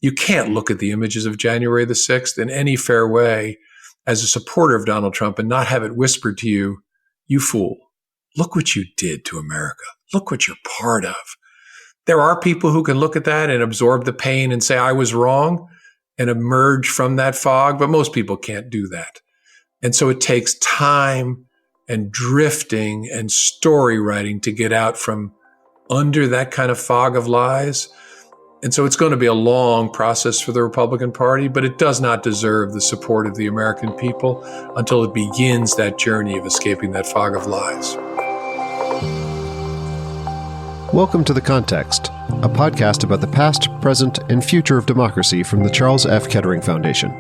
You can't look at the images of January the 6th in any fair way as a supporter of Donald Trump and not have it whispered to you, you fool, look what you did to America. Look what you're part of. There are people who can look at that and absorb the pain and say, I was wrong, and emerge from that fog, but most people can't do that. And so it takes time and drifting and story writing to get out from under that kind of fog of lies. And so it's going to be a long process for the Republican Party, but it does not deserve the support of the American people until it begins that journey of escaping that fog of lies. Welcome to The Context, a podcast about the past, present, and future of democracy from the Charles F. Kettering Foundation.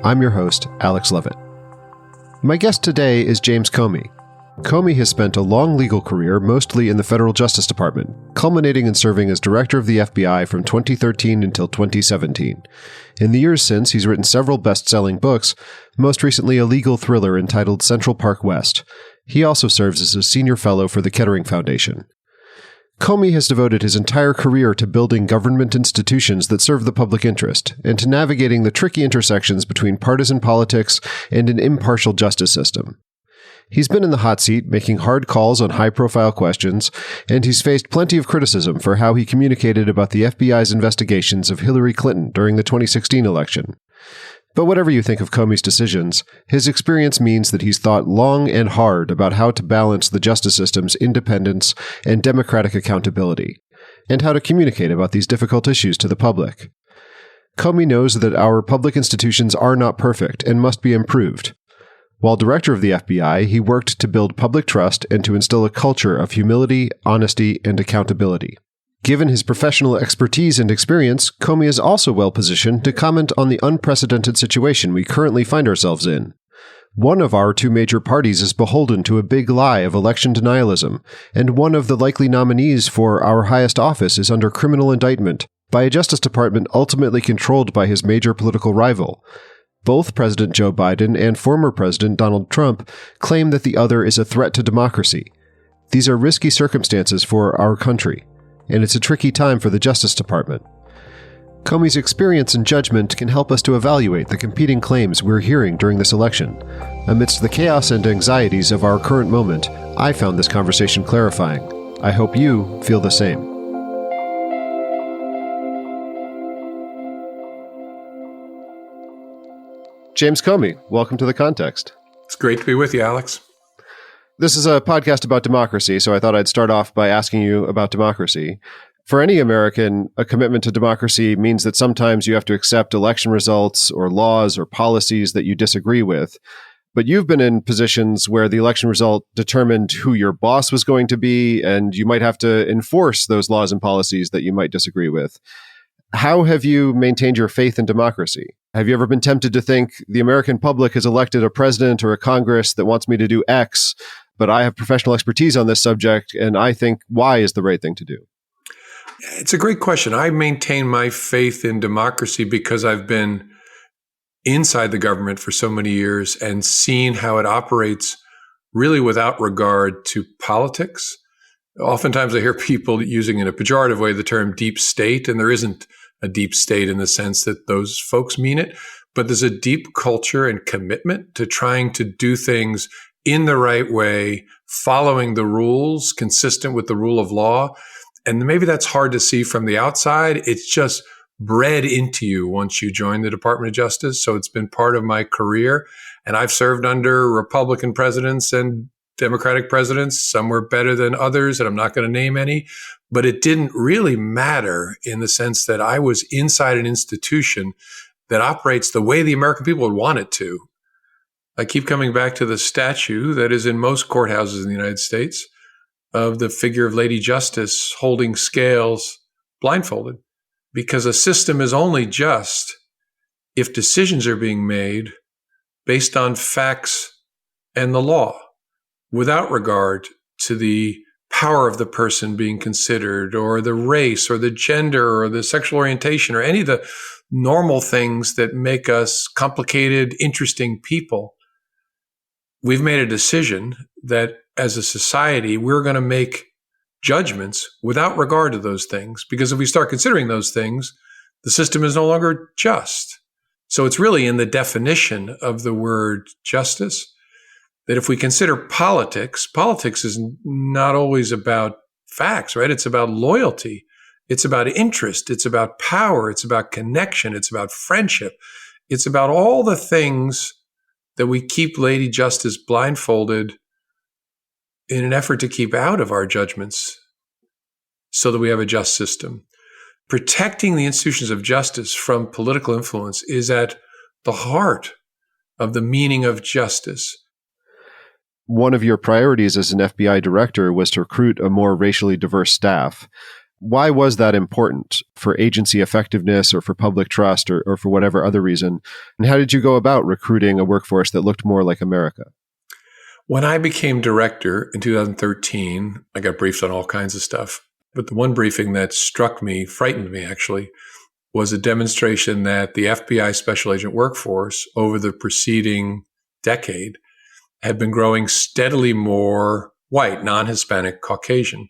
I'm your host, Alex Lovit. My guest today is James Comey. Comey has spent a long legal career mostly in the federal Justice Department, culminating in serving as director of the FBI from 2013 until 2017. In the years since, he's written several best-selling books, most recently a legal thriller entitled Central Park West. He also serves as a senior fellow for the Kettering Foundation. Comey has devoted his entire career to building government institutions that serve the public interest, and to navigating the tricky intersections between partisan politics and an impartial justice system. He's been in the hot seat, making hard calls on high-profile questions, and he's faced plenty of criticism for how he communicated about the FBI's investigations of Hillary Clinton during the 2016 election. But whatever you think of Comey's decisions, his experience means that he's thought long and hard about how to balance the justice system's independence and democratic accountability, and how to communicate about these difficult issues to the public. Comey knows that our public institutions are not perfect and must be improved. While director of the FBI, he worked to build public trust and to instill a culture of humility, honesty, and accountability. Given his professional expertise and experience, Comey is also well positioned to comment on the unprecedented situation we currently find ourselves in. One of our two major parties is beholden to a big lie of election denialism, and one of the likely nominees for our highest office is under criminal indictment by a Justice Department ultimately controlled by his major political rival. Both President Joe Biden and former President Donald Trump claim that the other is a threat to democracy. These are risky circumstances for our country, and it's a tricky time for the Justice Department. Comey's experience and judgment can help us to evaluate the competing claims we're hearing during this election. Amidst the chaos and anxieties of our current moment, I found this conversation clarifying. I hope you feel the same. James Comey, welcome to The Context. It's great to be with you, Alex. This is a podcast about democracy, so I thought I'd start off by asking you about democracy. For any American, a commitment to democracy means that sometimes you have to accept election results or laws or policies that you disagree with. But you've been in positions where the election result determined who your boss was going to be, and you might have to enforce those laws and policies that you might disagree with. How have you maintained your faith in democracy? Have you ever been tempted to think the American public has elected a president or a Congress that wants me to do X, but I have professional expertise on this subject, and I think Y is the right thing to do? It's a great question. I maintain my faith in democracy because I've been inside the government for so many years and seen how it operates really without regard to politics. Oftentimes I hear people using in a pejorative way the term deep state, and there isn't a deep state in the sense that those folks mean it, but there's a deep culture and commitment to trying to do things in the right way, following the rules, consistent with the rule of law. And maybe that's hard to see from the outside. It's just bred into you once you join the Department of Justice. So it's been part of my career. And I've served under Republican presidents and Democratic presidents. Some were better than others, and I'm not going to name any. But it didn't really matter in the sense that I was inside an institution that operates the way the American people would want it to. I keep coming back to the statue that is in most courthouses in the United States of the figure of Lady Justice holding scales blindfolded, because a system is only just if decisions are being made based on facts and the law, without regard to the power of the person being considered, or the race, or the gender, or the sexual orientation, or any of the normal things that make us complicated, interesting people. We've made a decision that as a society, we're going to make judgments without regard to those things, because if we start considering those things, the system is no longer just. So it's really in the definition of the word justice that if we consider politics, politics is not always about facts, right? It's about loyalty. It's about interest. It's about power. It's about connection. It's about friendship. It's about all the things that we keep Lady Justice blindfolded in an effort to keep out of our judgments so that we have a just system. Protecting the institutions of justice from political influence is at the heart of the meaning of justice. One of your priorities as an FBI director was to recruit a more racially diverse staff. Why was that important for agency effectiveness or for public trust or for whatever other reason? And how did you go about recruiting a workforce that looked more like America? When I became director in 2013, I got briefed on all kinds of stuff. But the one briefing that struck me, frightened me actually, was a demonstration that the FBI special agent workforce over the preceding decade had been growing steadily more white, non-Hispanic, Caucasian,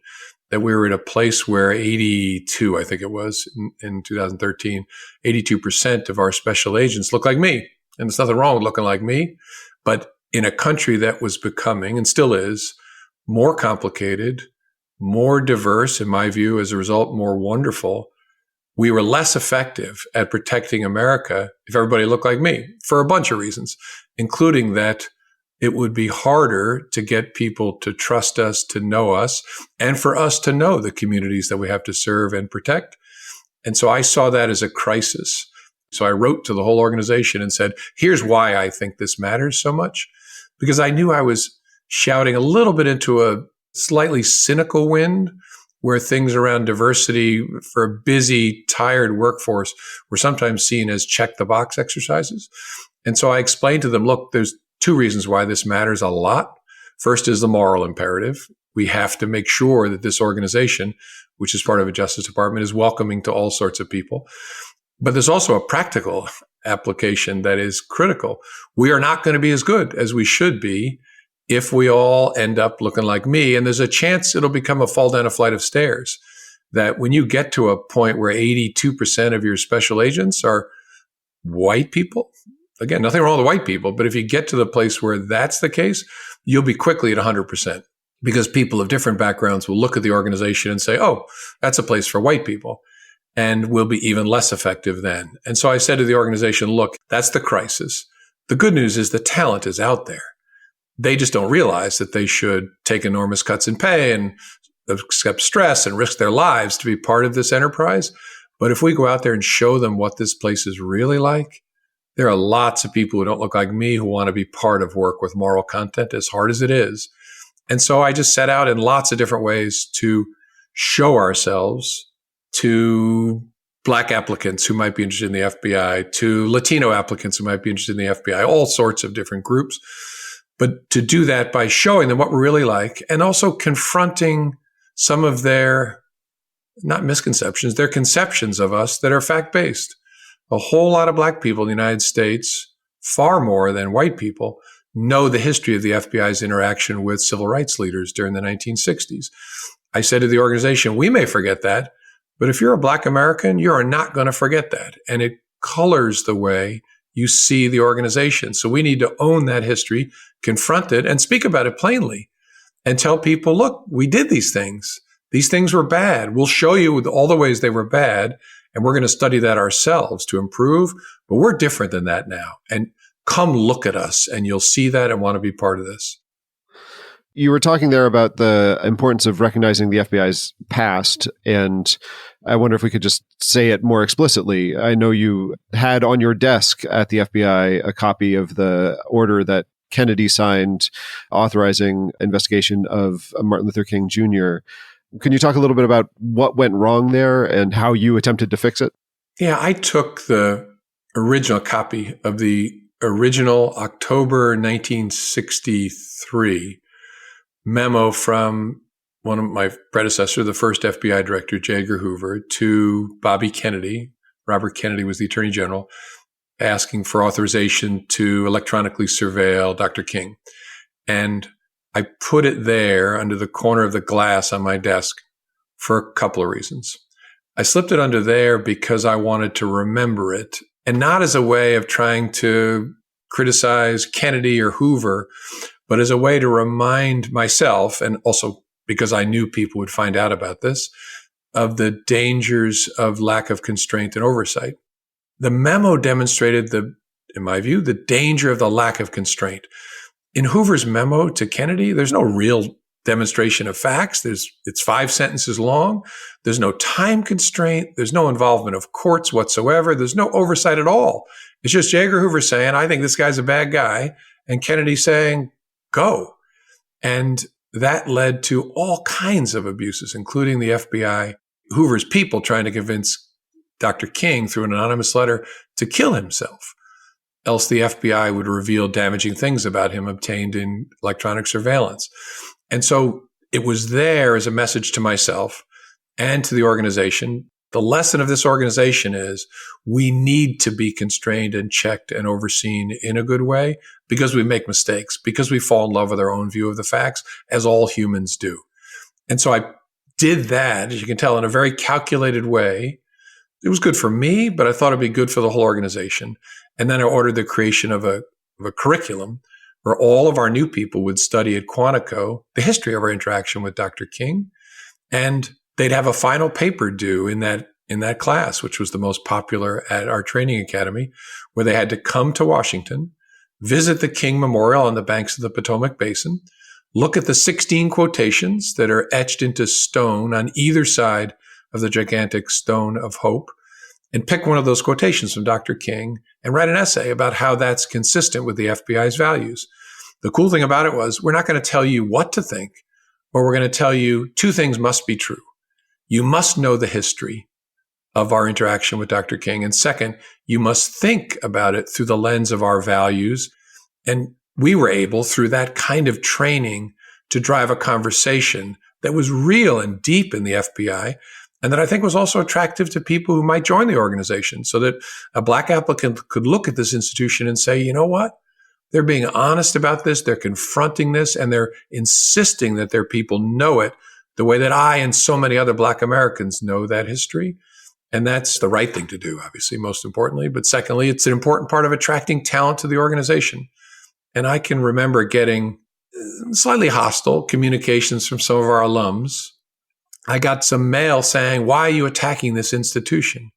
that we were at a place where 82, I think it was in 2013, 82% of our special agents look like me. And there's nothing wrong with looking like me. But in a country that was becoming, and still is, more complicated, more diverse, in my view, as a result, more wonderful, we were less effective at protecting America if everybody looked like me for a bunch of reasons, including that it would be harder to get people to trust us, to know us, and for us to know the communities that we have to serve and protect. And so I saw that as a crisis. So I wrote to the whole organization and said, here's why I think this matters so much. Because I knew I was shouting a little bit into a slightly cynical wind where things around diversity for a busy, tired workforce were sometimes seen as check the box exercises. And so I explained to them, look, there's two reasons why this matters a lot. First is the moral imperative. We have to make sure that this organization, which is part of a Justice Department, is welcoming to all sorts of people. But there's also a practical application that is critical. We are not going to be as good as we should be if we all end up looking like me. And there's a chance it'll become a fall down a flight of stairs, that when you get to a point where 82% of your special agents are white people, again, nothing wrong with white people, but if you get to the place where that's the case, you'll be quickly at 100%, because people of different backgrounds will look at the organization and say, oh, that's a place for white people, and we'll be even less effective then. And so I said to the organization, look, that's the crisis. The good news is the talent is out there. They just don't realize that they should take enormous cuts in pay and accept stress and risk their lives to be part of this enterprise. But if we go out there and show them what this place is really like, there are lots of people who don't look like me who want to be part of work with moral content, as hard as it is. And so I just set out in lots of different ways to show ourselves to Black applicants who might be interested in the FBI, to Latino applicants who might be interested in the FBI, all sorts of different groups. But to do that by showing them what we're really like, and also confronting some of their, not misconceptions, their conceptions of us that are fact-based. A whole lot of Black people in the United States, far more than white people, know the history of the FBI's interaction with civil rights leaders during the 1960s. I said to the organization, we may forget that, but if you're a Black American, you are not going to forget that. And it colors the way you see the organization. So we need to own that history, confront it, and speak about it plainly, and tell people, look, we did these things. These things were bad. We'll show you all the ways they were bad, and we're going to study that ourselves to improve. But we're different than that now. And come look at us, and you'll see that and want to be part of this. You were talking there about the importance of recognizing the FBI's past, and I wonder if we could just say it more explicitly. I know you had on your desk at the FBI a copy of the order that Kennedy signed authorizing investigation of Martin Luther King Jr. Can you talk a little bit about what went wrong there and how you attempted to fix it? Yeah, I took the original copy of the original October 1963 memo from one of my predecessors, the first FBI director, J. Edgar Hoover, to Bobby Kennedy. Robert Kennedy was the Attorney General, asking for authorization to electronically surveil Dr. King. And I put it there under the corner of the glass on my desk for a couple of reasons. I slipped it under there because I wanted to remember it, and not as a way of trying to criticize Kennedy or Hoover, but as a way to remind myself, and also because I knew people would find out about this, of the dangers of lack of constraint and oversight. The memo demonstrated in my view, the danger of the lack of constraint. In Hoover's memo to Kennedy, there's no real demonstration of facts. It's 5 sentences long. There's no time constraint. There's no involvement of courts whatsoever. There's no oversight at all. It's just J. Edgar Hoover saying, I think this guy's a bad guy, and Kennedy saying, go. And that led to all kinds of abuses, including the FBI, Hoover's people trying to convince Dr. King through an anonymous letter to kill himself. Else the FBI would reveal damaging things about him obtained in electronic surveillance. And so it was there as a message to myself and to the organization. The lesson of this organization is we need to be constrained and checked and overseen in a good way because we make mistakes, because we fall in love with our own view of the facts, as all humans do. And so I did that, as you can tell, in a very calculated way. It was good for me, but I thought it'd be good for the whole organization. And then I ordered the creation of a curriculum where all of our new people would study at Quantico the history of our interaction with Dr. King. And they'd have a final paper due in that class, which was the most popular at our training academy, where they had to come to Washington, visit the King Memorial on the banks of the Potomac Basin, look at the 16 quotations that are etched into stone on either side of the gigantic stone of hope, and pick one of those quotations from Dr. King and write an essay about how that's consistent with the FBI's values. The cool thing about it was we're not going to tell you what to think, but we're going to tell you 2 things must be true. You must know the history of our interaction with Dr. King. And second, you must think about it through the lens of our values. And we were able, through that kind of training, to drive a conversation that was real and deep in the FBI, and that I think was also attractive to people who might join the organization, so that a Black applicant could look at this institution and say, you know what? They're being honest about this, they're confronting this, and they're insisting that their people know it the way that I and so many other Black Americans know that history. And that's the right thing to do, obviously, most importantly. But secondly, it's an important part of attracting talent to the organization. And I can remember getting slightly hostile communications from some of our alums. I got some mail saying, why are you attacking this institution?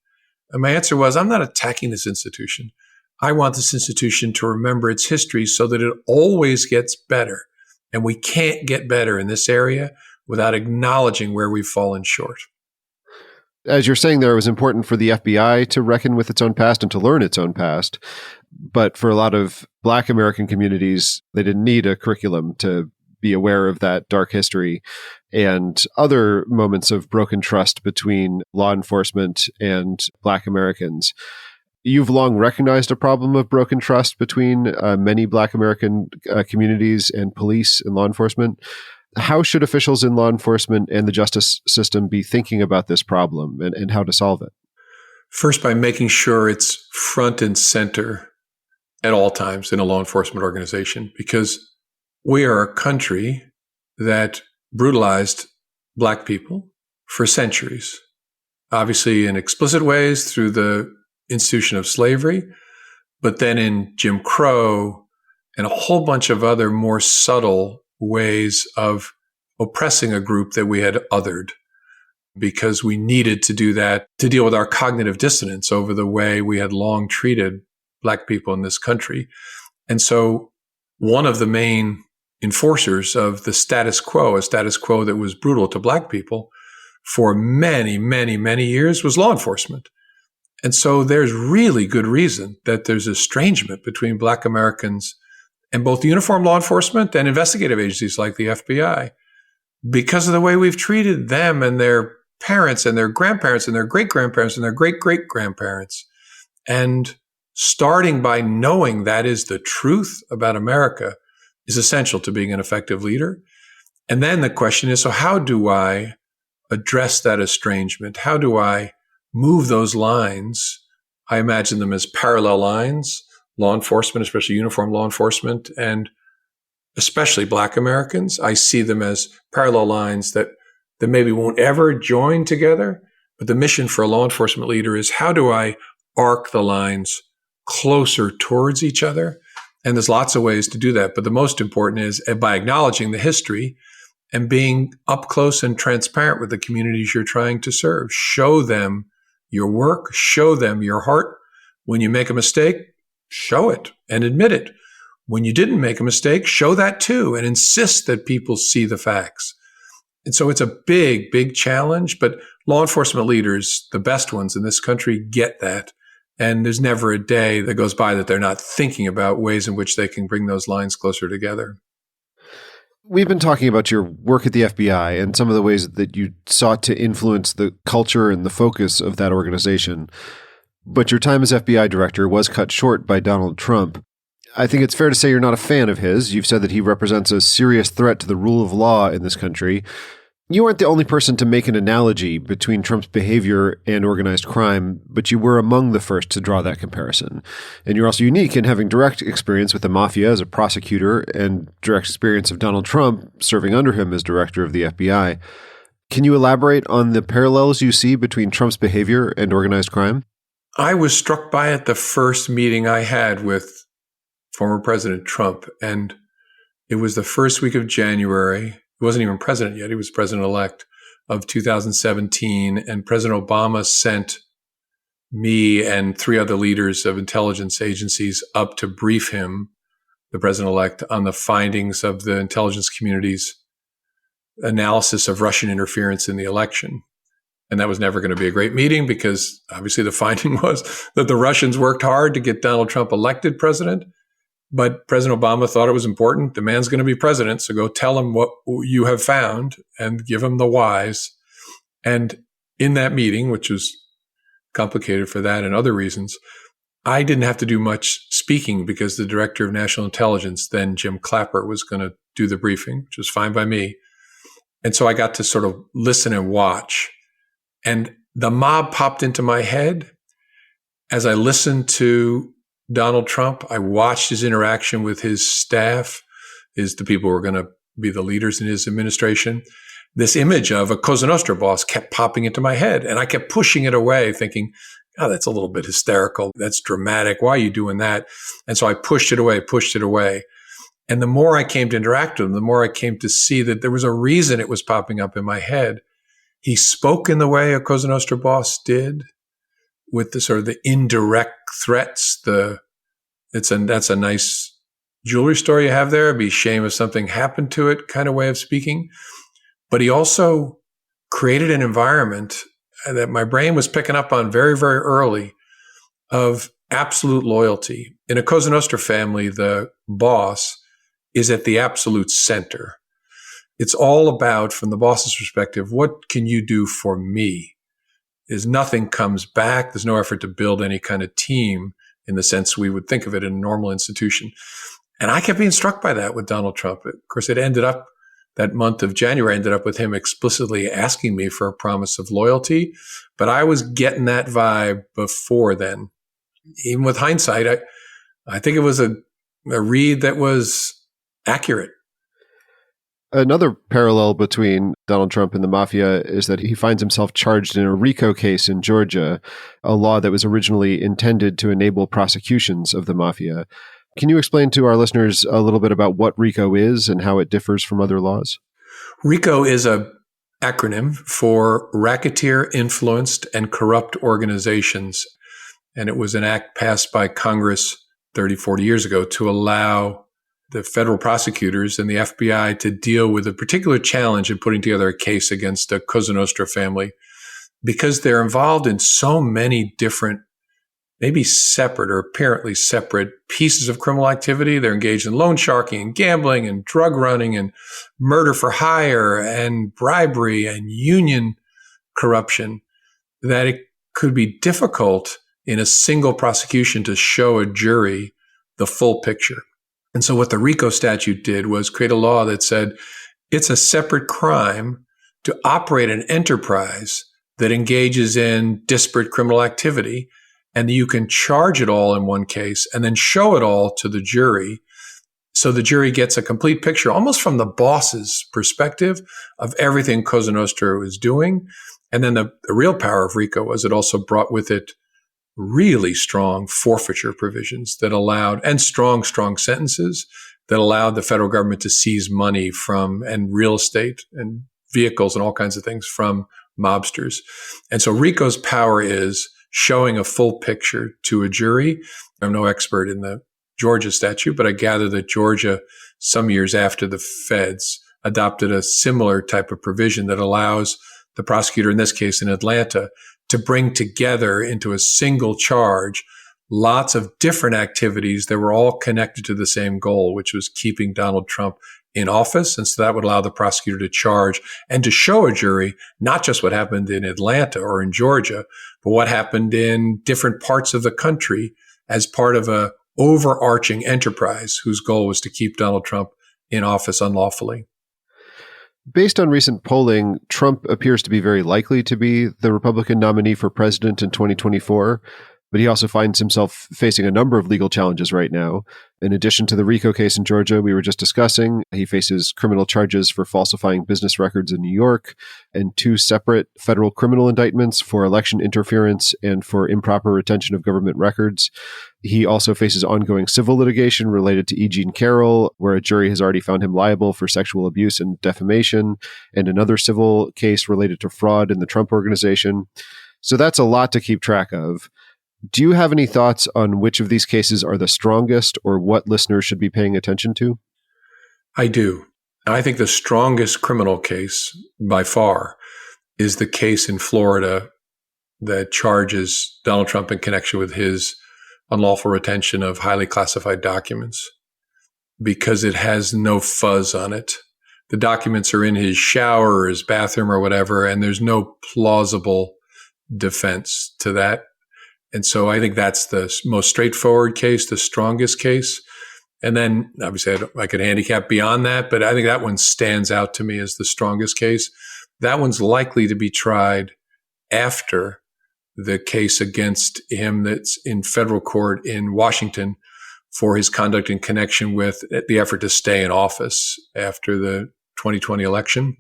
And my answer was, I'm not attacking this institution. I want this institution to remember its history so that it always gets better. And we can't get better in this area without acknowledging where we've fallen short. As you're saying there, it was important for the FBI to reckon with its own past and to learn its own past. But for a lot of Black American communities, they didn't need a curriculum to be aware of that dark history and other moments of broken trust between law enforcement and Black Americans. You've long recognized a problem of broken trust between many Black American communities and police and law enforcement. How should officials in law enforcement and the justice system be thinking about this problem and how to solve it? First, by making sure it's front and center at all times in a law enforcement organization, because we are a country that brutalized Black people for centuries, obviously in explicit ways through the institution of slavery, but then in Jim Crow and a whole bunch of other more subtle ways of oppressing a group that we had othered, because we needed to do that to deal with our cognitive dissonance over the way we had long treated Black people in this country. And so one of the main enforcers of the status quo, a status quo that was brutal to Black people for many, many, many years, was law enforcement. And so there's really good reason that there's estrangement between Black Americans and both uniformed law enforcement and investigative agencies like the FBI, because of the way we've treated them and their parents and their grandparents and their great-grandparents and their great-great-grandparents. And starting by knowing that is the truth about America is essential to being an effective leader. And then the question is, so how do I address that estrangement? How do I move those lines? I imagine them as parallel lines. Law enforcement, especially uniformed law enforcement, and especially Black Americans, I see them as parallel lines that maybe won't ever join together, But the mission for a law enforcement leader is, how do I arc the lines closer towards each other? And there's lots of ways to do that. But the most important is by acknowledging the history and being up close and transparent with the communities you're trying to serve. Show them your work, show them your heart. When you make a mistake, show it and admit it. When you didn't make a mistake, show that too and insist that people see the facts. And so it's a big, big challenge, but law enforcement leaders, the best ones in this country, get that. And there's never a day that goes by that they're not thinking about ways in which they can bring those lines closer together. We've been talking about your work at the FBI and some of the ways that you sought to influence the culture and the focus of that organization. But your time as FBI director was cut short by Donald Trump. I think it's fair to say you're not a fan of his. You've said that he represents a serious threat to the rule of law in this country. You aren't the only person to make an analogy between Trump's behavior and organized crime, but you were among the first to draw that comparison. And you're also unique in having direct experience with the mafia as a prosecutor and direct experience of Donald Trump serving under him as director of the FBI. Can you elaborate on the parallels you see between Trump's behavior and organized crime? I was struck by it the first meeting I had with former President Trump, and it was the first week of January. He wasn't even president yet. He was president-elect of 2017. And President Obama sent me and 3 other leaders of intelligence agencies up to brief him, the president-elect, on the findings of the intelligence community's analysis of Russian interference in the election. And that was never going to be a great meeting because obviously the finding was that the Russians worked hard to get Donald Trump elected president. But President Obama thought it was important. The man's going to be president, so go tell him what you have found and give him the whys. And in that meeting, which was complicated for that and other reasons, I didn't have to do much speaking because the director of national intelligence, then Jim Clapper, was going to do the briefing, which was fine by me. And so I got to sort of listen and watch. And the mob popped into my head as I listened to Donald Trump. I watched his interaction with his staff, the people who were going to be the leaders in his administration. This image of a Cosa Nostra boss kept popping into my head, and I kept pushing it away, thinking, oh, that's a little bit hysterical. That's dramatic. Why are you doing that? And so I pushed it away. And the more I came to interact with him, the more I came to see that there was a reason it was popping up in my head. He spoke in the way a Cosa Nostra boss did, with the sort of the indirect threats. That's a nice jewelry store you have there. It'd be a shame if something happened to it kind of way of speaking. But he also created an environment that my brain was picking up on very, very early of absolute loyalty. In a Cosa Nostra family, the boss is at the absolute center. It's all about, from the boss's perspective, what can you do for me? Nothing comes back. There's no effort to build any kind of team in the sense we would think of it in a normal institution. And I kept being struck by that with Donald Trump. Of course, it ended up, that month of January ended up with him explicitly asking me for a promise of loyalty. But I was getting that vibe before then. Even with hindsight, I think it was a read that was accurate. Another parallel between Donald Trump and the mafia is that he finds himself charged in a RICO case in Georgia, a law that was originally intended to enable prosecutions of the mafia. Can you explain to our listeners a little bit about what RICO is and how it differs from other laws? RICO is an acronym for Racketeer Influenced and Corrupt Organizations. And it was an act passed by Congress 30, 40 years ago to allow the federal prosecutors and the FBI to deal with a particular challenge in putting together a case against a Cosa Nostra family, because they're involved in so many different, maybe separate or apparently separate pieces of criminal activity. They're engaged in loan sharking and gambling and drug running and murder for hire and bribery and union corruption, that it could be difficult in a single prosecution to show a jury the full picture. And so what the RICO statute did was create a law that said it's a separate crime to operate an enterprise that engages in disparate criminal activity, and you can charge it all in one case and then show it all to the jury. So the jury gets a complete picture, almost from the boss's perspective, of everything Cosa Nostra is doing. And then the real power of RICO was it also brought with it really strong forfeiture provisions that allowed, and strong sentences that allowed the federal government to seize money from, and real estate and vehicles and all kinds of things from mobsters. And so RICO's power is showing a full picture to a jury. I'm no expert in the Georgia statute, but I gather that Georgia, some years after the feds, adopted a similar type of provision that allows the prosecutor, in this case in Atlanta, to bring together into a single charge lots of different activities that were all connected to the same goal, which was keeping Donald Trump in office. And so that would allow the prosecutor to charge and to show a jury not just what happened in Atlanta or in Georgia, but what happened in different parts of the country as part of a overarching enterprise whose goal was to keep Donald Trump in office unlawfully. Based on recent polling, Trump appears to be very likely to be the Republican nominee for president in 2024, but he also finds himself facing a number of legal challenges right now. In addition to the RICO case in Georgia we were just discussing, he faces criminal charges for falsifying business records in New York and 2 separate federal criminal indictments for election interference and for improper retention of government records. He also faces ongoing civil litigation related to E. Jean Carroll, where a jury has already found him liable for sexual abuse and defamation, and another civil case related to fraud in the Trump Organization. So that's a lot to keep track of. Do you have any thoughts on which of these cases are the strongest or what listeners should be paying attention to? I do. I think the strongest criminal case by far is the case in Florida that charges Donald Trump in connection with his unlawful retention of highly classified documents, because it has no fuzz on it. The documents are in his shower or his bathroom or whatever, and there's no plausible defense to that. And so I think that's the most straightforward case, the strongest case. And then obviously I could handicap beyond that, but I think that one stands out to me as the strongest case. That one's likely to be tried after the case against him that's in federal court in Washington for his conduct in connection with the effort to stay in office after the 2020 election.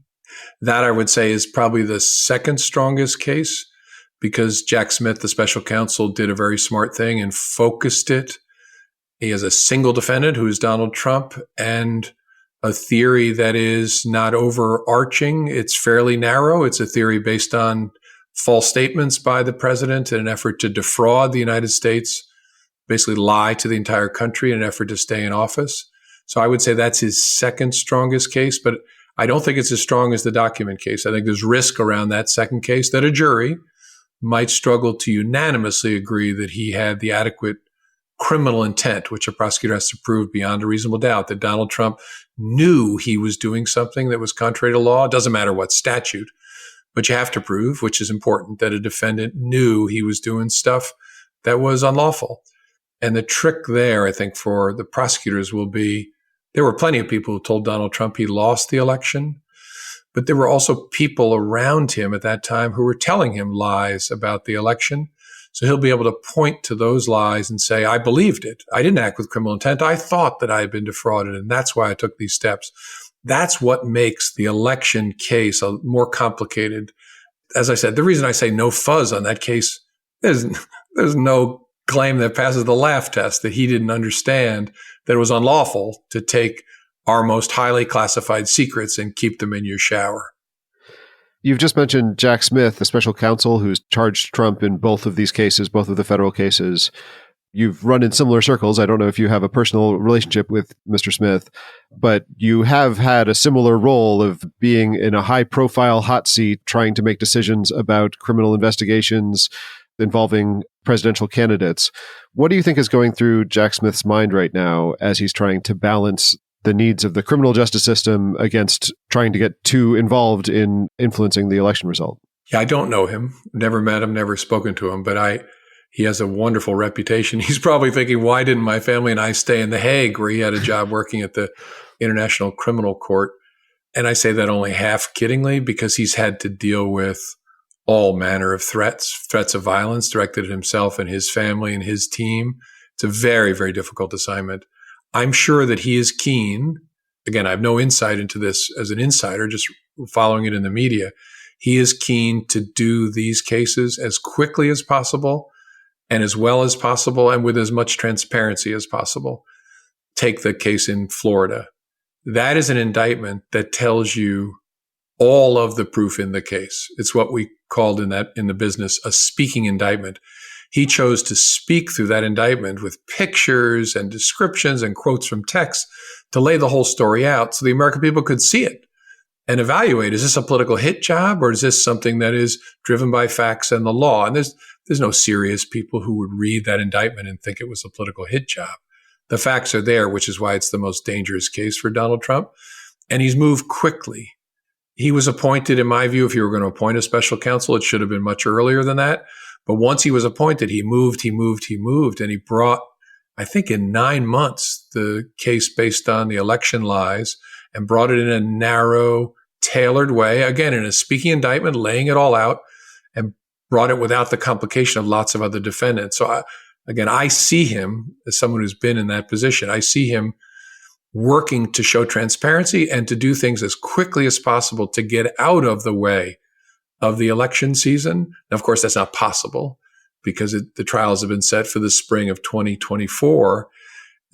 That I would say is probably the second strongest case, because Jack Smith, the special counsel, did a very smart thing and focused it. He has a single defendant who is Donald Trump and a theory that is not overarching. It's fairly narrow. It's a theory based on false statements by the president in an effort to defraud the United States, basically lie to the entire country in an effort to stay in office. So I would say that's his second strongest case, but I don't think it's as strong as the document case. I think there's risk around that second case that a jury might struggle to unanimously agree that he had the adequate criminal intent, which a prosecutor has to prove beyond a reasonable doubt, that Donald Trump knew he was doing something that was contrary to law. It doesn't matter what statute, but you have to prove, which is important, that a defendant knew he was doing stuff that was unlawful. And the trick there, I think, for the prosecutors will be, there were plenty of people who told Donald Trump he lost the election, but there were also people around him at that time who were telling him lies about the election. So he'll be able to point to those lies and say, I believed it. I didn't act with criminal intent. I thought that I had been defrauded, and that's why I took these steps. That's what makes the election case more complicated. As I said, the reason I say no fuzz on that case, there's no claim that passes the laugh test, that he didn't understand that it was unlawful to take our most highly classified secrets and keep them in your shower. You've just mentioned Jack Smith, the special counsel who's charged Trump in both of these cases, both of the federal cases. You've run in similar circles. I don't know if you have a personal relationship with Mr. Smith, but you have had a similar role of being in a high-profile hot seat, trying to make decisions about criminal investigations involving presidential candidates. What do you think is going through Jack Smith's mind right now as he's trying to balance the needs of the criminal justice system against trying to get too involved in influencing the election result? Yeah, I don't know him. Never met him, never spoken to him, but he has a wonderful reputation. He's probably thinking, why didn't my family and I stay in The Hague, where he had a job working at the International Criminal Court? And I say that only half kiddingly, because he's had to deal with all manner of threats of violence directed at himself and his family and his team. It's a very, very difficult assignment. I'm sure that he is keen. Again, I have no insight into this as an insider, just following it in the media. He is keen to do these cases as quickly as possible and as well as possible and with as much transparency as possible. Take the case in Florida. That is an indictment that tells you all of the proof in the case. It's what we called in the business a speaking indictment. He chose to speak through that indictment with pictures and descriptions and quotes from text to lay the whole story out so the American people could see it and evaluate, is this a political hit job or is this something that is driven by facts and the law? And there's no serious people who would read that indictment and think it was a political hit job. The facts are there, which is why it's the most dangerous case for Donald Trump. And he's moved quickly. He was appointed, in my view, if you were going to appoint a special counsel, it should have been much earlier than that. But once he was appointed, he moved, and he brought, I think in 9 months, the case based on the election lies and brought it in a narrow, tailored way, again, in a speaking indictment, laying it all out, and brought it without the complication of lots of other defendants. So I see him as someone who's been in that position. I see him working to show transparency and to do things as quickly as possible to get out of the way of the election season. Now, of course, that's not possible because the trials have been set for the spring of 2024.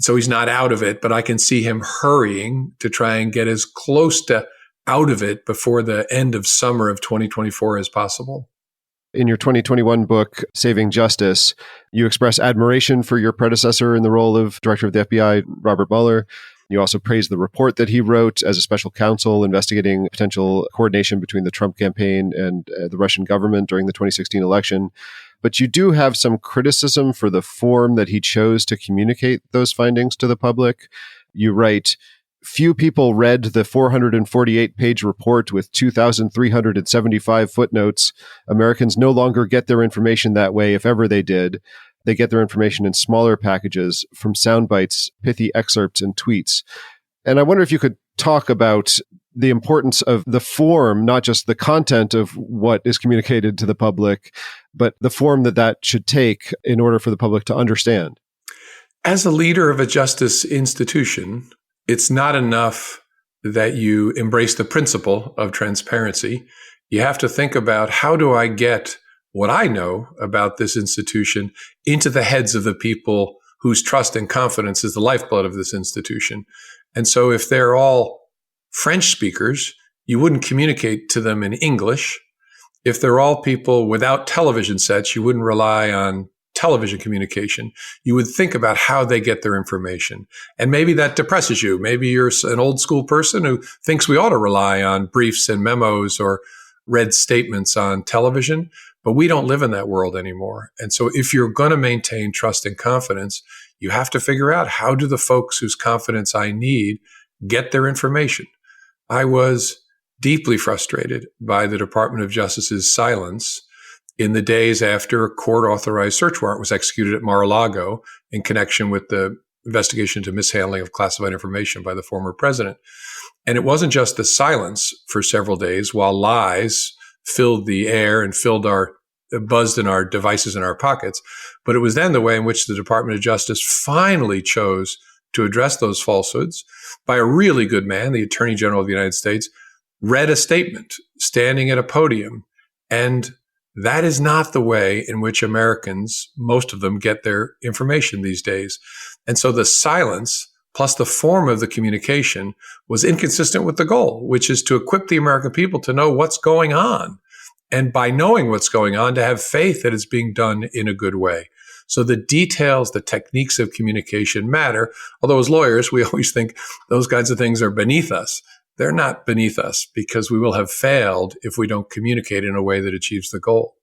So he's not out of it, but I can see him hurrying to try and get as close to out of it before the end of summer of 2024 as possible. In your 2021 book, Saving Justice, you express admiration for your predecessor in the role of director of the FBI, Robert Mueller. You also praise the report that he wrote as a special counsel investigating potential coordination between the Trump campaign and the Russian government during the 2016 election. But you do have some criticism for the form that he chose to communicate those findings to the public. You write, few people read the 448-page report with 2,375 footnotes. Americans no longer get their information that way, if ever they did. They get their information in smaller packages from sound bites, pithy excerpts, and tweets. And I wonder if you could talk about the importance of the form, not just the content of what is communicated to the public, but the form that should take in order for the public to understand. As a leader of a justice institution, it's not enough that you embrace the principle of transparency. You have to think about, how do I get what I know about this institution into the heads of the people whose trust and confidence is the lifeblood of this institution? And so if they're all French speakers, you wouldn't communicate to them in English. If they're all people without television sets, you wouldn't rely on television communication. You would think about how they get their information. And maybe that depresses you. Maybe you're an old school person who thinks we ought to rely on briefs and memos or read statements on television. But we don't live in that world anymore. And so if you're going to maintain trust and confidence, you have to figure out, how do the folks whose confidence I need get their information? I was deeply frustrated by the Department of Justice's silence in the days after a court-authorized search warrant was executed at Mar-a-Lago in connection with the investigation into mishandling of classified information by the former president. And it wasn't just the silence for several days while lies filled the air and buzzed in our devices in our pockets. But it was then the way in which the Department of Justice finally chose to address those falsehoods by a really good man, the Attorney General of the United States, read a statement standing at a podium. And that is not the way in which Americans, most of them, get their information these days. And so the silence plus the form of the communication was inconsistent with the goal, which is to equip the American people to know what's going on. And by knowing what's going on, to have faith that it's being done in a good way. So the details, the techniques of communication matter. Although as lawyers, we always think those kinds of things are beneath us. They're not beneath us, because we will have failed if we don't communicate in a way that achieves the goal.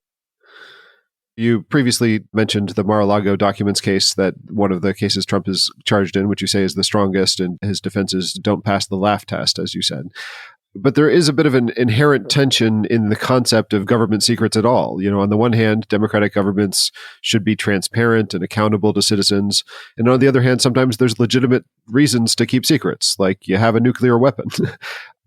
You previously mentioned the Mar-a-Lago documents case, that one of the cases Trump is charged in, which you say is the strongest, and his defenses don't pass the laugh test, as you said. But there is a bit of an inherent tension in the concept of government secrets at all. You know, on the one hand, democratic governments should be transparent and accountable to citizens. And on the other hand, sometimes there's legitimate reasons to keep secrets, like you have a nuclear weapon.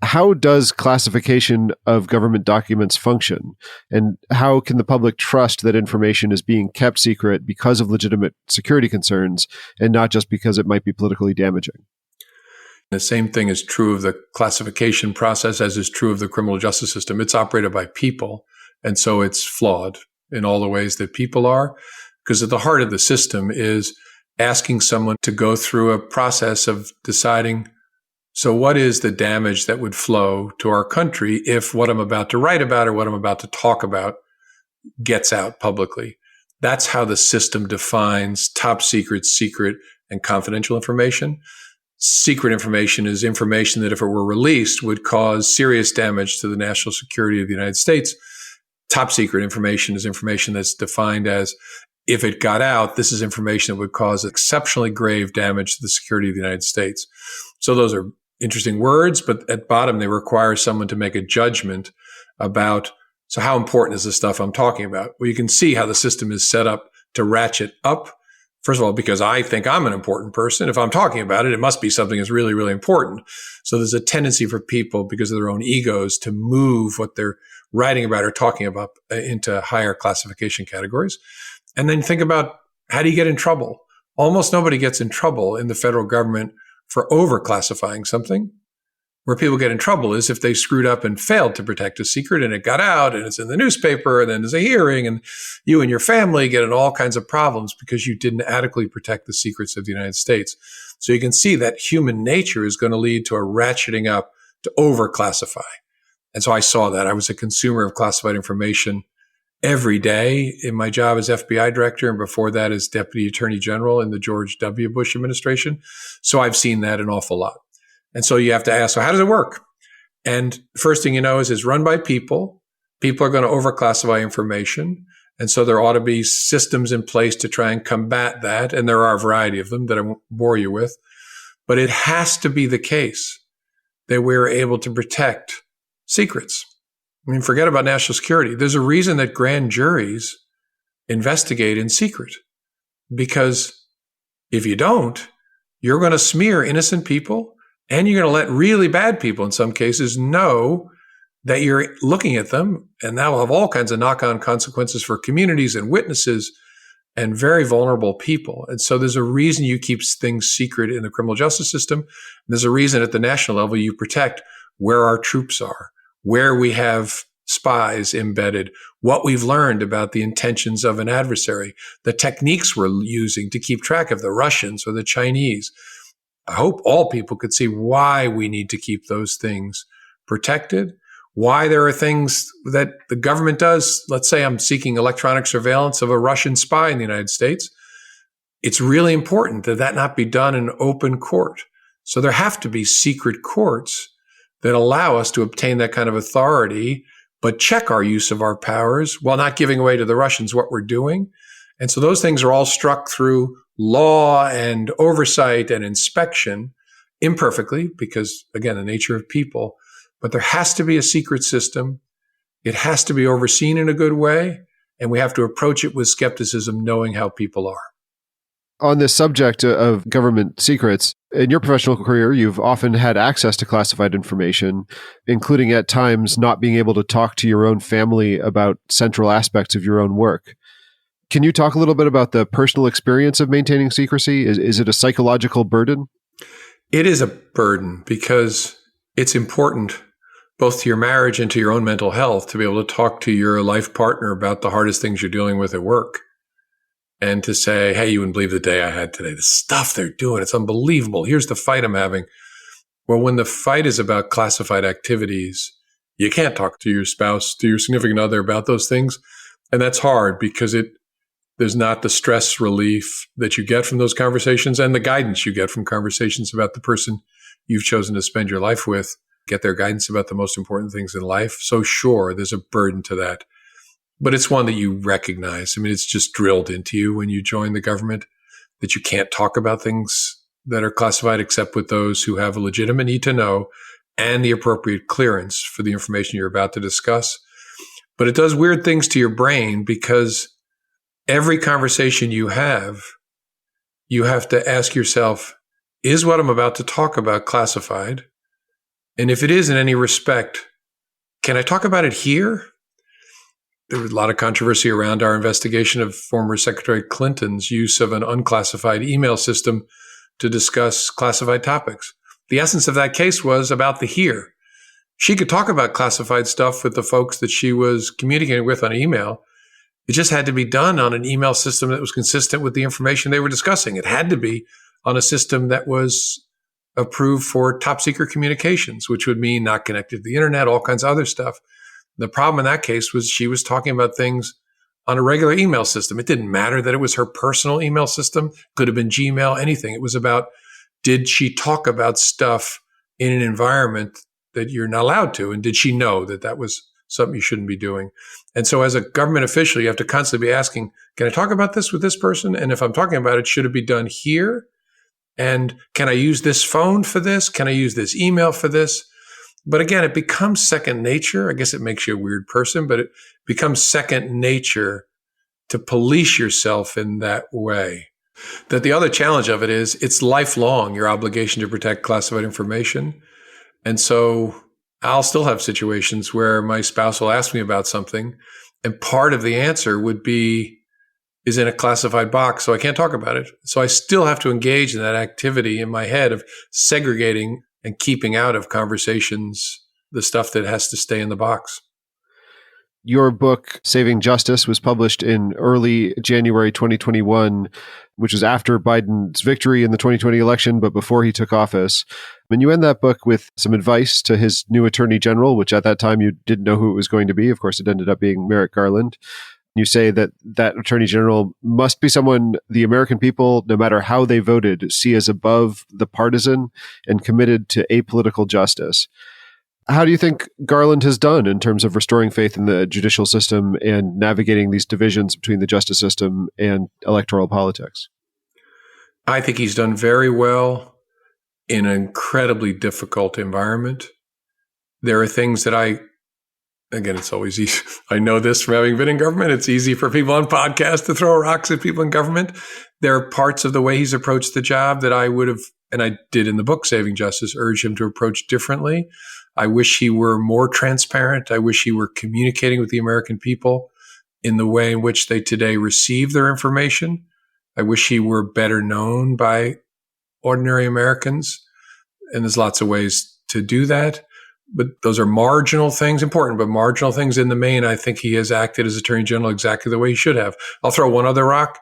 How does classification of government documents function? And how can the public trust that information is being kept secret because of legitimate security concerns and not just because it might be politically damaging? The same thing is true of the classification process as is true of the criminal justice system. It's operated by people, and so it's flawed in all the ways that people are, because at the heart of the system is asking someone to go through a process of deciding, so what is the damage that would flow to our country if what I'm about to write about or what I'm about to talk about gets out publicly? That's how the system defines top secret, secret, and confidential information. Secret information is information that if it were released would cause serious damage to the national security of the United States. Top secret information is information that's defined as, if it got out, this is information that would cause exceptionally grave damage to the security of the United States. So those are interesting words, but at bottom, they require someone to make a judgment about, so how important is the stuff I'm talking about? Well, you can see how the system is set up to ratchet up. First of all, because I think I'm an important person. If I'm talking about it, it must be something that's really, really important. So there's a tendency for people, because of their own egos, to move what they're writing about or talking about into higher classification categories. And then think about, how do you get in trouble? Almost nobody gets in trouble in the federal government for over-classifying something. Where people get in trouble is if they screwed up and failed to protect a secret and it got out and it's in the newspaper and then there's a hearing and you and your family get in all kinds of problems because you didn't adequately protect the secrets of the United States. So you can see that human nature is going to lead to a ratcheting up to over-classify. And so I saw that. I was a consumer of classified information every day in my job as FBI director, and before that as Deputy Attorney General in the George W. Bush administration. So I've seen that an awful lot. And so you have to ask, so how does it work? And first thing you know is it's run by people. People are going to overclassify information. And so there ought to be systems in place to try and combat that. And there are a variety of them that I won't bore you with. But it has to be the case that we're able to protect secrets. I mean, forget about national security. There's a reason that grand juries investigate in secret. Because if you don't, you're going to smear innocent people. And you're going to let really bad people, in some cases, know that you're looking at them. And that will have all kinds of knock-on consequences for communities and witnesses and very vulnerable people. And so there's a reason you keep things secret in the criminal justice system. And there's a reason at the national level you protect where our troops are, where we have spies embedded, what we've learned about the intentions of an adversary, the techniques we're using to keep track of the Russians or the Chinese. I hope all people could see why we need to keep those things protected, why there are things that the government does. Let's say I'm seeking electronic surveillance of a Russian spy in the United States. It's really important that that not be done in open court. So there have to be secret courts that allow us to obtain that kind of authority, but check our use of our powers while not giving away to the Russians what we're doing. And so those things are all struck through law and oversight and inspection imperfectly because, again, the nature of people. But there has to be a secret system. It has to be overseen in a good way. And we have to approach it with skepticism, knowing how people are. On this subject of government secrets, in your professional career, you've often had access to classified information, including at times not being able to talk to your own family about central aspects of your own work. Can you talk a little bit about the personal experience of maintaining secrecy? Is it a psychological burden? It is a burden because it's important both to your marriage and to your own mental health to be able to talk to your life partner about the hardest things you're dealing with at work. And to say, hey, you wouldn't believe the day I had today. The stuff they're doing, it's unbelievable. Here's the fight I'm having. Well, when the fight is about classified activities, you can't talk to your spouse, to your significant other about those things. And that's hard because there's not the stress relief that you get from those conversations and the guidance you get from conversations about the person you've chosen to spend your life with, get their guidance about the most important things in life. So sure, there's a burden to that. But it's one that you recognize. I mean, it's just drilled into you when you join the government that you can't talk about things that are classified except with those who have a legitimate need to know and the appropriate clearance for the information you're about to discuss. But it does weird things to your brain because every conversation you have to ask yourself, is what I'm about to talk about classified? And if it is in any respect, can I talk about it here? There was a lot of controversy around our investigation of former Secretary Clinton's use of an unclassified email system to discuss classified topics. the essence of that case was about the here. She could talk about classified stuff with the folks that she was communicating with on email. It just had to be done on an email system that was consistent with the information they were discussing. It had to be on a system that was approved for top secret communications, which would mean not connected to the internet, all kinds of other stuff. The problem in that case was she was talking about things on a regular email system. It didn't matter that it was her personal email system, could have been Gmail, anything. It was about, did she talk about stuff in an environment that you're not allowed to? And did she know that that was something you shouldn't be doing? And so as a government official, you have to constantly be asking, can I talk about this with this person? And if I'm talking about it, should it be done here? And can I use this phone for this? Can I use this email for this? But again, it becomes second nature. I guess it makes you a weird person, but it becomes second nature to police yourself in that way. That the other challenge of it is it's lifelong, your obligation to protect classified information. And so I'll still have situations where my spouse will ask me about something, and part of the answer would be, is in a classified box, so I can't talk about it. So I still have to engage in that activity in my head of segregating and keeping out of conversations the stuff that has to stay in the box. Your book, Saving Justice, was published in early January 2021, which was after Biden's victory in the 2020 election, but before he took office. And you end that book with some advice to his new attorney general, which at that time you didn't know who it was going to be. Of course, it ended up being Merrick Garland. You say that that attorney general must be someone the American people, no matter how they voted, see as above the partisan and committed to apolitical justice. How do you think Garland has done in terms of restoring faith in the judicial system and navigating these divisions between the justice system and electoral politics? I think he's done very well in an incredibly difficult environment. There are things that again, it's always easy. I know this from having been in government. It's easy for people on podcasts to throw rocks at people in government. There are parts of the way he's approached the job that I would have, and I did in the book, Saving Justice, urge him to approach differently. I wish he were more transparent. I wish he were communicating with the American people in the way in which they today receive their information. I wish he were better known by ordinary Americans. And there's lots of ways to do that. But those are marginal things, important, but marginal things. In the main, I think he has acted as Attorney General exactly the way he should have. I'll throw one other rock.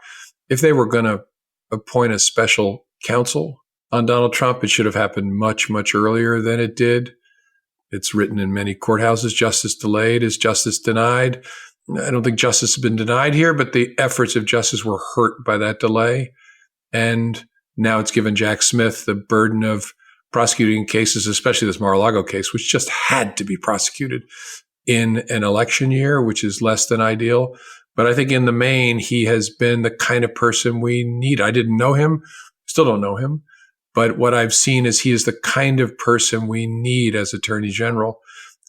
If they were going to appoint a special counsel on Donald Trump, it should have happened much, much earlier than it did. It's written in many courthouses, justice delayed is justice denied. I don't think justice has been denied here, but the efforts of justice were hurt by that delay. And now it's given Jack Smith the burden of prosecuting cases, especially this Mar-a-Lago case, which just had to be prosecuted in an election year, which is less than ideal. But I think in the main, he has been the kind of person we need. I didn't know him, still don't know him. But what I've seen is he is the kind of person we need as Attorney General.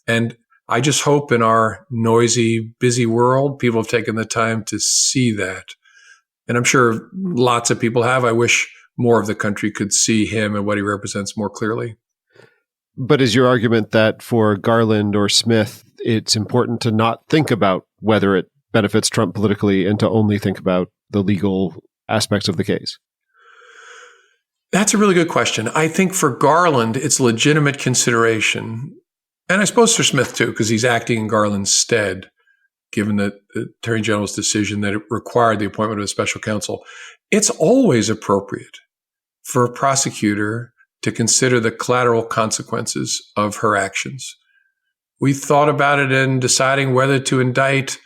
And I just hope in our noisy, busy world, people have taken the time to see that. And I'm sure lots of people have. I wish more of the country could see him and what he represents more clearly. But is your argument that for Garland or Smith, it's important to not think about whether it benefits Trump politically and to only think about the legal aspects of the case? That's a really good question. I think for Garland, it's legitimate consideration. And I suppose for Smith too, because he's acting in Garland's stead, given the Attorney General's decision that it required the appointment of a special counsel. It's always appropriate for a prosecutor to consider the collateral consequences of her actions. We thought about it in deciding whether to indict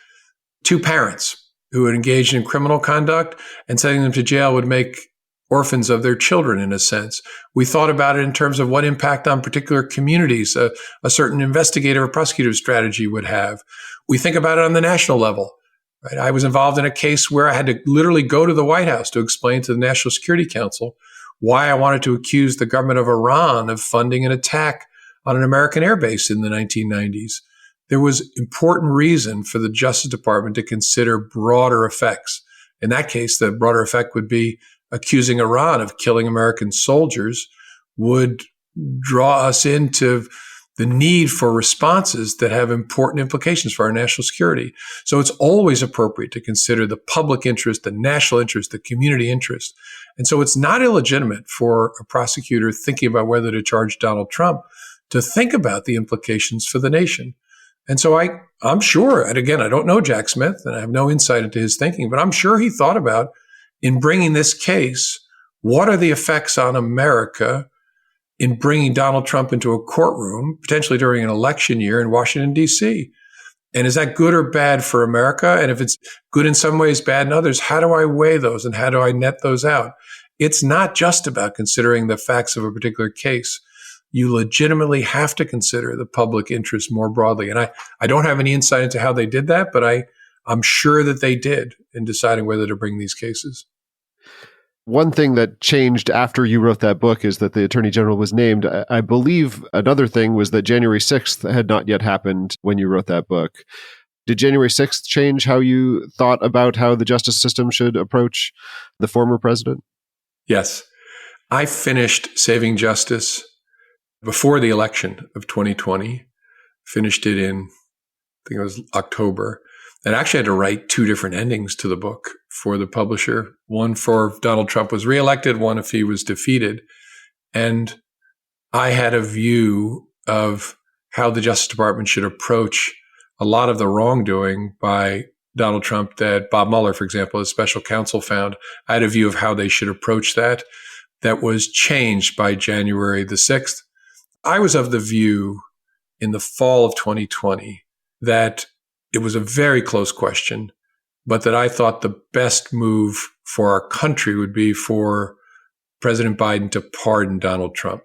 two parents who had engaged in criminal conduct, and sending them to jail would make orphans of their children, in a sense. We thought about it in terms of what impact on particular communities a certain investigative or prosecutive strategy would have. We think about it on the national level. Right? I was involved in a case where I had to literally go to the White House to explain to the National Security Council why I wanted to accuse the government of Iran of funding an attack on an American air base in the 1990s. There was important reason for the Justice Department to consider broader effects. In that case, the broader effect would be accusing Iran of killing American soldiers would draw us into the need for responses that have important implications for our national security. So it's always appropriate to consider the public interest, the national interest, the community interest. And so it's not illegitimate for a prosecutor thinking about whether to charge Donald Trump to think about the implications for the nation. And so I'm sure, and again, I don't know Jack Smith and I have no insight into his thinking, but I'm sure he thought about, in bringing this case, what are the effects on America in bringing Donald Trump into a courtroom, potentially during an election year in Washington, D.C.? And is that good or bad for America? And if it's good in some ways, bad in others, how do I weigh those and how do I net those out? It's not just about considering the facts of a particular case. You legitimately have to consider the public interest more broadly. And I don't have any insight into how they did that, but I'm sure that they did in deciding whether to bring these cases. One thing that changed after you wrote that book is that the Attorney General was named. I believe another thing was that January 6th had not yet happened when you wrote that book. Did January 6th change how you thought about how the justice system should approach the former president? Yes. I finished Saving Justice before the election of 2020, finished it in, I think it was October. And I actually had to write two different endings to the book for the publisher. One for if Donald Trump was reelected, one if he was defeated. And I had a view of how the Justice Department should approach a lot of the wrongdoing by Donald Trump that Bob Mueller, for example, as special counsel, found. I had a view of how they should approach that was changed by January the 6th. I was of the view in the fall of 2020 that it was a very close question, but that I thought the best move for our country would be for President Biden to pardon Donald Trump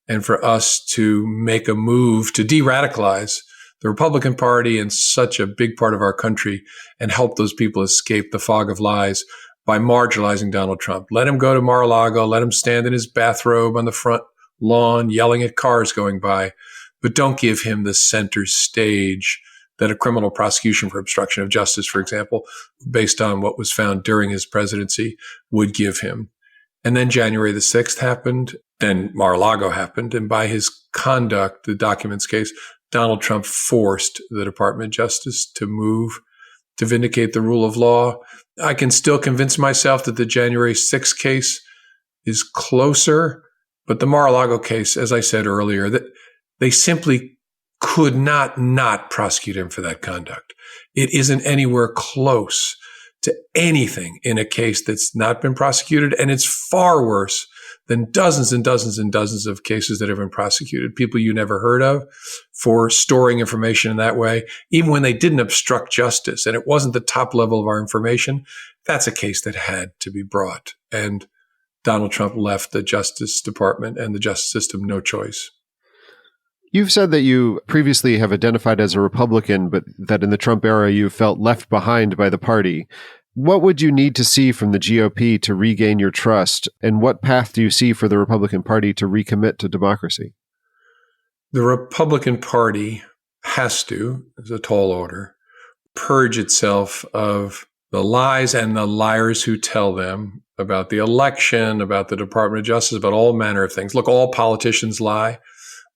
and for us to make a move to de-radicalize the Republican Party and such a big part of our country and help those people escape the fog of lies by marginalizing Donald Trump. Let him go to Mar-a-Lago, let him stand in his bathrobe on the front lawn yelling at cars going by, but don't give him the center stage that a criminal prosecution for obstruction of justice, for example, based on what was found during his presidency, would give him. And then January the 6th happened, then Mar-a-Lago happened, and by his conduct, the documents case, Donald Trump forced the Department of Justice to move to vindicate the rule of law. I can still convince myself that the January 6th case is closer, but the Mar-a-Lago case, as I said earlier, that they simply could not prosecute him for that conduct. It isn't anywhere close to anything in a case that's not been prosecuted, and it's far worse than dozens and dozens and dozens of cases that have been prosecuted, people you never heard of, for storing information in that way, even when they didn't obstruct justice and it wasn't the top level of our information. That's a case that had to be brought. And Donald Trump left the Justice Department and the justice system no choice. You've said that you previously have identified as a Republican, but that in the Trump era you felt left behind by the party. What would you need to see from the GOP to regain your trust? And what path do you see for the Republican Party to recommit to democracy? The Republican Party has to, as a tall order, purge itself of the lies and the liars who tell them about the election, about the Department of Justice, about all manner of things. Look, all politicians lie.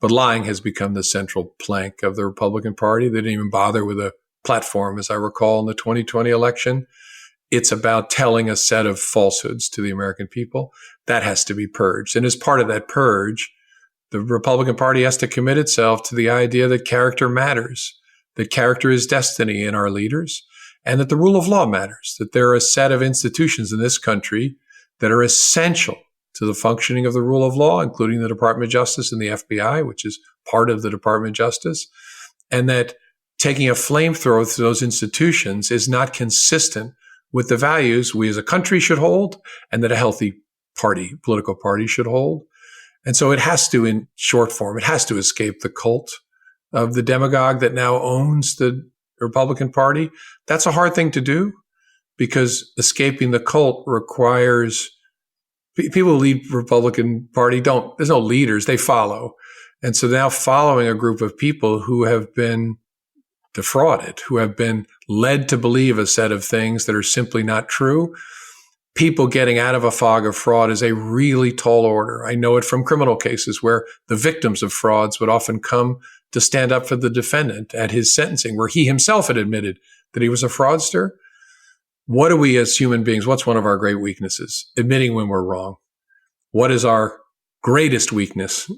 But lying has become the central plank of the Republican Party. They didn't even bother with a platform, as I recall, in the 2020 election. It's about telling a set of falsehoods to the American people. That has to be purged. And as part of that purge, the Republican Party has to commit itself to the idea that character matters, that character is destiny in our leaders, and that the rule of law matters, that there are a set of institutions in this country that are essential to the functioning of the rule of law, including the Department of Justice and the FBI, which is part of the Department of Justice, and that taking a flamethrower to those institutions is not consistent with the values we as a country should hold and that a healthy party, political party, should hold. And so it has to, in short form, it has to escape the cult of the demagogue that now owns the Republican Party. That's a hard thing to do because escaping the cult requires people who lead Republican Party there's no leaders, they follow. And so now following a group of people who have been defrauded, who have been led to believe a set of things that are simply not true, people getting out of a fog of fraud is a really tall order. I know it from criminal cases where the victims of frauds would often come to stand up for the defendant at his sentencing, where he himself had admitted that he was a fraudster. what do we as human beings, what's one of our great weaknesses? Admitting when we're wrong. What is our greatest weakness?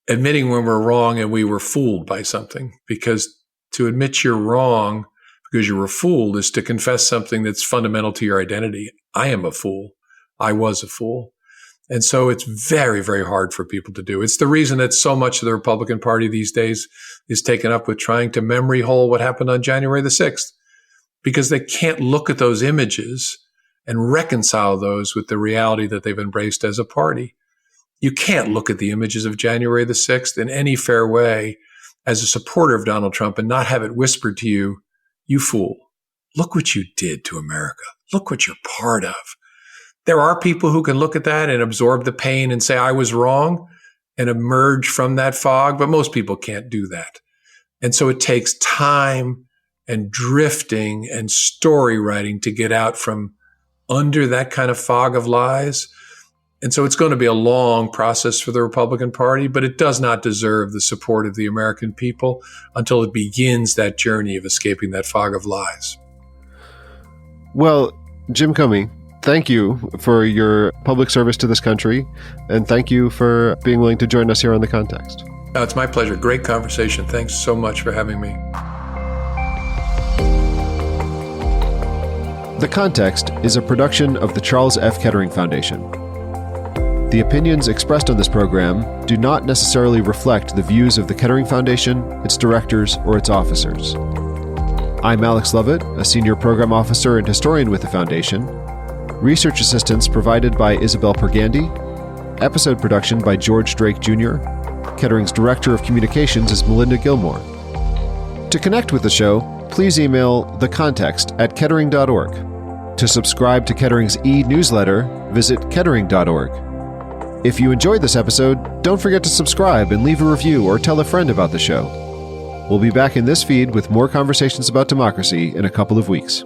Admitting when we're wrong and we were fooled by something. Because to admit you're wrong because you were fooled is to confess something that's fundamental to your identity. I am a fool. I was a fool. And so it's very, very hard for people to do. It's the reason that so much of the Republican Party these days is taken up with trying to memory hole what happened on January the 6th, because they can't look at those images and reconcile those with the reality that they've embraced as a party. You can't look at the images of January the 6th in any fair way as a supporter of Donald Trump and not have it whispered to you, you fool, look what you did to America. Look what you're part of. There are people who can look at that and absorb the pain and say, I was wrong, and emerge from that fog, but most people can't do that. And so it takes time and drifting and story writing to get out from under that kind of fog of lies. And so it's going to be a long process for the Republican Party, but it does not deserve the support of the American people until it begins that journey of escaping that fog of lies. Well, Jim Comey, thank you for your public service to this country, and thank you for being willing to join us here on The Context. Oh, it's my pleasure. Great conversation. Thanks so much for having me. The Context is a production of the Charles F. Kettering Foundation. The opinions expressed on this program do not necessarily reflect the views of the Kettering Foundation, its directors, or its officers. I'm Alex Lovit, a senior program officer and historian with the Foundation. Research assistance provided by Isabel Pergandy. Episode production by George Drake Jr. Kettering's Director of Communications is Melinda Gilmore. To connect with the show, please email thecontext@kettering.org. To subscribe to Kettering's e-newsletter, visit kettering.org. If you enjoyed this episode, don't forget to subscribe and leave a review or tell a friend about the show. We'll be back in this feed with more conversations about democracy in a couple of weeks.